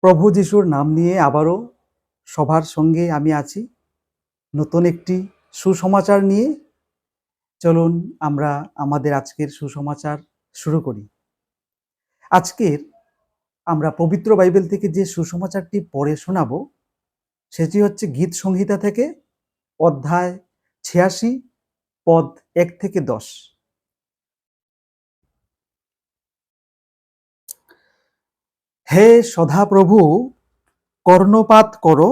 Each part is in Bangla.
প্রভু যিশুর নাম নিয়ে আবারও সবার সঙ্গে আমি আছি নতুন একটি সুসমাচার নিয়ে। চলুন আমরা আমাদের আজকের সুসমাচার শুরু করি। আজকের আমরা পবিত্র বাইবেল থেকে যে সুসমাচারটি পড়ে শোনাবো সেটি হচ্ছে গীত সংহিতা থেকে অধ্যায় ৮৬ পদ ১ থেকে ১০। হে সদাপ্রভু, কর্ণপাত করো,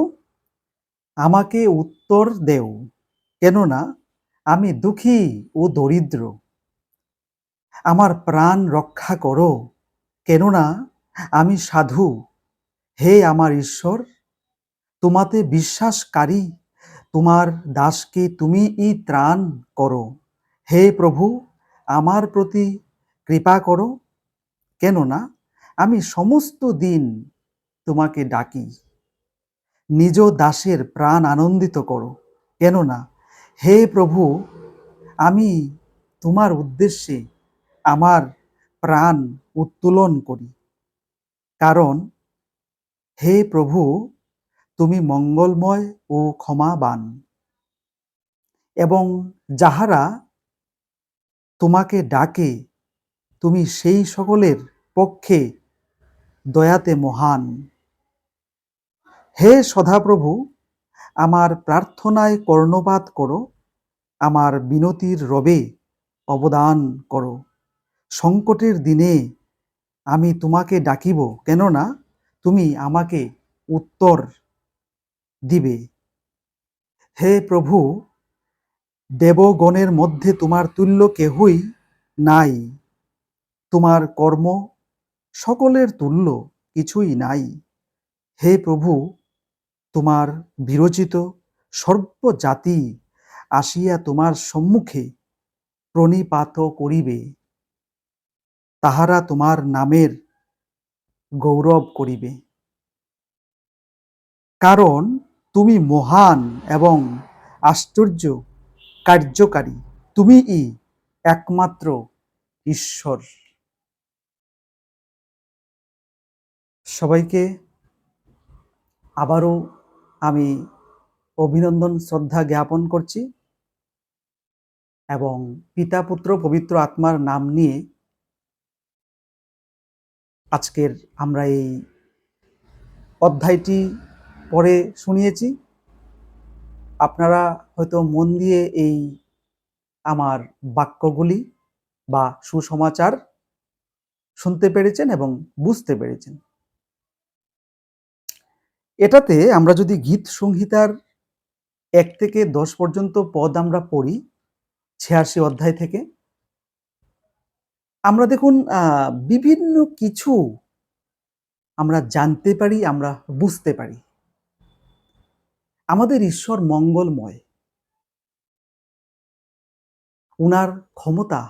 আমাকে উত্তর দেও, কেননা আমি দুঃখী ও দরিদ্র। আমার প্রাণ রক্ষা করো, কেননা আমি সাধু। হে আমার ঈশ্বর, তোমাতে বিশ্বাসকারী তোমার দাসকে তুমি ত্রাণ করো। হে প্রভু, আমার প্রতি কৃপা করো, কেননা আমি সমস্ত দিন তোমাকে ডাকি। নিজ দাসের প্রাণ আনন্দিত করো, কেননা হে প্রভু, আমি তোমার উদ্দেশ্যে আমার প্রাণ উত্তোলন করি। কারণ হে প্রভু, তুমি মঙ্গলময় ও ক্ষমাবান, এবং যাহারা তোমাকে ডাকে তুমি সেই সকলের পক্ষে দয়াতে মহান। হে সদাপ্রভু, আমার প্রার্থনায় কর্ণপাত করো, আমার বিনতির রবে অবদান করো। সংকটের দিনে আমি তোমাকে ডাকিব, কেননা তুমি আমাকে উত্তর দিবে। হে প্রভু, দেবগণের মধ্যে তোমার তুল্য কেহই নাই, তোমার কর্ম সকলের তুল্য কিছুই নাই। হে প্রভু, তোমার বিরচিত সর্বজাতি আসিয়া তোমার সম্মুখে প্রণিপাত করিবে, তাহারা তোমার নামের গৌরব করিবে। কারণ তুমি মহান এবং আশ্চর্য কার্যকারী, তুমিই একমাত্র ঈশ্বর। সবাইকে আবারও আমি অভিনন্দন শ্রদ্ধা জ্ঞাপন করছি এবং পিতা পুত্র পবিত্র আত্মার নাম নিয়ে আজকের আমরা এই অধ্যায়টি পড়ে শুনিয়েছি। আপনারা হয়তো মন দিয়ে এই আমার বাক্যগুলি বা সুসমাচার শুনতে পেরেছেন এবং বুঝতে পেরেছেন। এটাতে আমরা যদি গীত সংহিতার ১ থেকে ১০ পর্যন্ত পদ আমরা পড়ি ৮৬ অধ্যায় থেকে, আমরা দেখুন বিভিন্ন কিছু আমরা জানতে পারি, আমরা বুঝতে পারি। আমাদের ঈশ্বর মঙ্গলময়, উনার ক্ষমতা,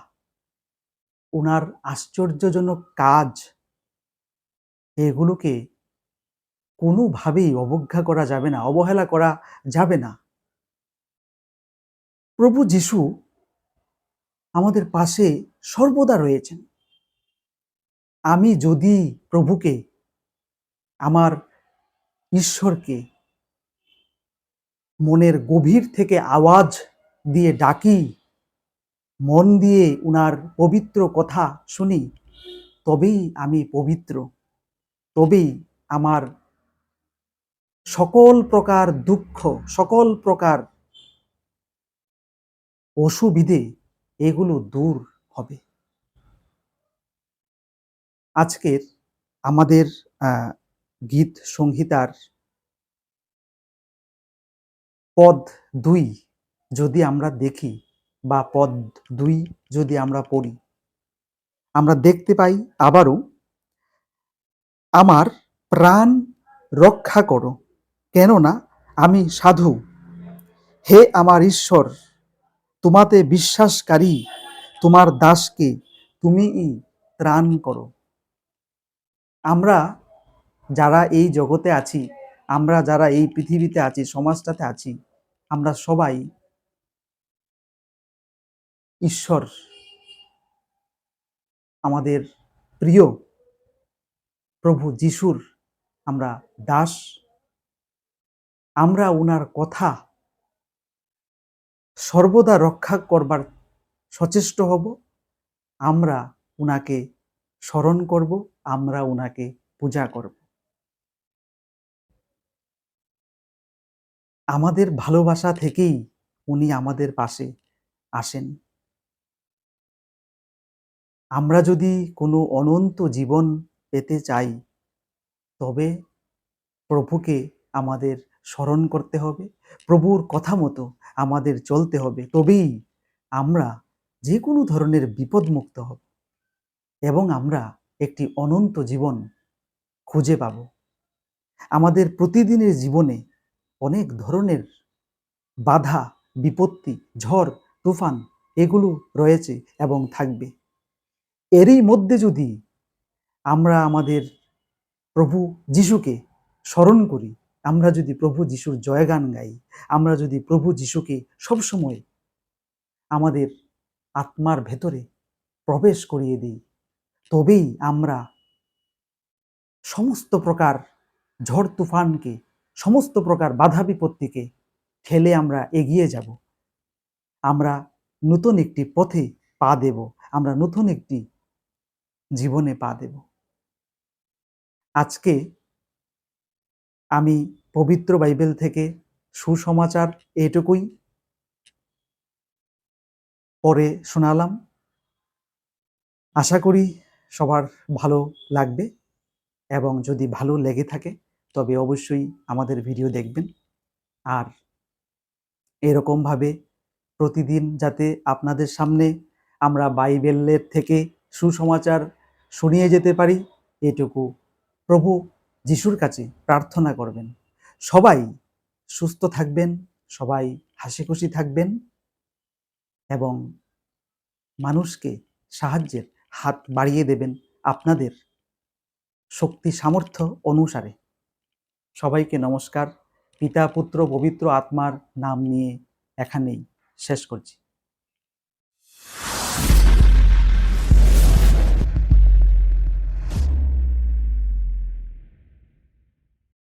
উনার আশ্চর্যজনক কাজ, এগুলোকে কোনোভাবেই অবজ্ঞা করা যাবে না, অবহেলা করা যাবে না। প্রভু যিশু আমাদের পাশে সর্বদা রয়েছেন। আমি যদি প্রভুকে, আমার ঈশ্বরকে মনের গভীর থেকে আওয়াজ দিয়ে ডাকি, মন দিয়ে উনার পবিত্র কথা শুনি, তবেই আমি পবিত্র, তবেই আমার সকল প্রকার দুঃখ, সকল প্রকার অসুবিধে এগুলো দূর হবে। আজকের আমাদের গীত সংহিতার পদ ২ যদি আমরা দেখি বা পদ ২ যদি আমরা পড়ি, আমরা দেখতে পাই আবারও, আমার প্রাণ রক্ষা করো, কেননা আমি সাধু। হে আমার ঈশ্বর, তোমাতে বিশ্বাসকারী তোমার দাসকে তুমিই ত্রাণ করো। আমরা যারা এই জগতে আছি, আমরা যারা এই পৃথিবীতে আছি, সমাজটাতে আছি, আমরা সবাই ঈশ্বর, আমাদের প্রিয় প্রভু যিশুর আমরা দাস। আমরা ওনার কথা সর্বদা রক্ষা করবার সচেষ্ট হব। আমরা উনাকে স্মরণ করব, আমরা উনাকে পূজা করব। আমাদের ভালোবাসা থেকেই উনি আমাদের পাশে আসেন। আমরা যদি কোনো অনন্ত জীবন পেতে চাই, তবে প্রভুকে আমাদের স্মরণ করতে হবে, প্রভুর কথা মতো আমাদের চলতে হবে। তবেই আমরা যে কোনো ধরনের বিপদমুক্ত হব এবং আমরা একটি অনন্ত জীবন খুঁজে পাব। আমাদের প্রতিদিনের জীবনে অনেক ধরনের বাধা, বিপত্তি, ঝড়, তুফান এগুলো রয়েছে এবং থাকবে। এরই মধ্যে যদি আমরা আমাদের প্রভু যিশুকে স্মরণ করি, আমরা যদি প্রভু যিশুর জয়গান গাই, আমরা যদি প্রভু যিশুকে সবসময় আমাদের আত্মার ভেতরে প্রবেশ করিয়ে দিই, তবেই আমরা সমস্ত প্রকার ঝড় তুফানকে, সমস্ত প্রকার বাধা বিপত্তিকে ঠেলে আমরা এগিয়ে যাব। আমরা নতুন একটি পথে পা দেব, আমরা নতুন একটি জীবনে পা দেব। আজকে আমি পবিত্র বাইবেল থেকে সুসমাচার এটুকুই পড়ে শোনালাম। আশা করি সবার ভালো লাগবে এবং যদি ভালো লেগে থাকে তবে অবশ্যই আমাদের ভিডিও দেখবেন। আর এরকমভাবে প্রতিদিন যাতে আপনাদের সামনে আমরা বাইবেলের থেকে সুসমাচার শুনিয়ে যেতে পারি, এটুকু প্রভু যিশুর কাছে প্রার্থনা করবেন। সবাই সুস্থ থাকবেন, সবাই হাসি খুশি থাকবেন এবং মানুষকে সাহায্যের হাত বাড়িয়ে দেবেন আপনাদের শক্তি সামর্থ্য অনুসারে। সবাইকে নমস্কার। পিতা পুত্র পবিত্র আত্মার নাম নিয়ে এখানেই শেষ করছি।